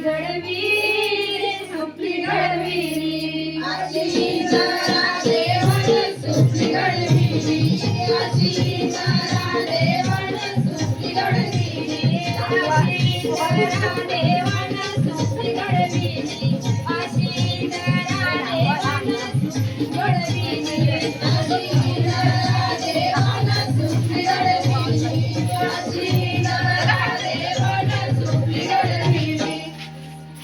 घडवी सुपली घडवी अशी जरा देवान सुपली घडविली, अशी जरा देवान सुपली घडविली, अशी जरा देवान सुपली घडविली, अशी जरा देवान सुपली घडविली, अशी जरा देवान सुपली घडविली, अशी जरा देवान सुपली घडविली.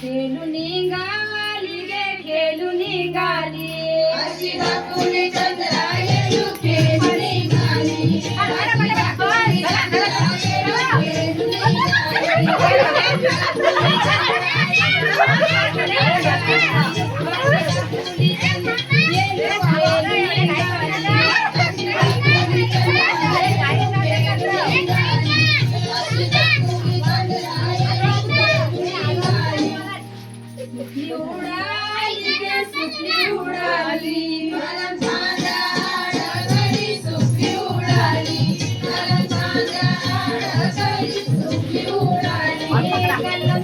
खेळून निघाली गे खेळून निघाली अशी दाखवली चंद्रायण खेळून निघाली, अशी दाखवली चंद्रायण खेळून उडाली गे सुपली उडाली मला माझ्या घरी सुपली उडाली, मला माझ्या घरी सुपली उडाली. कलम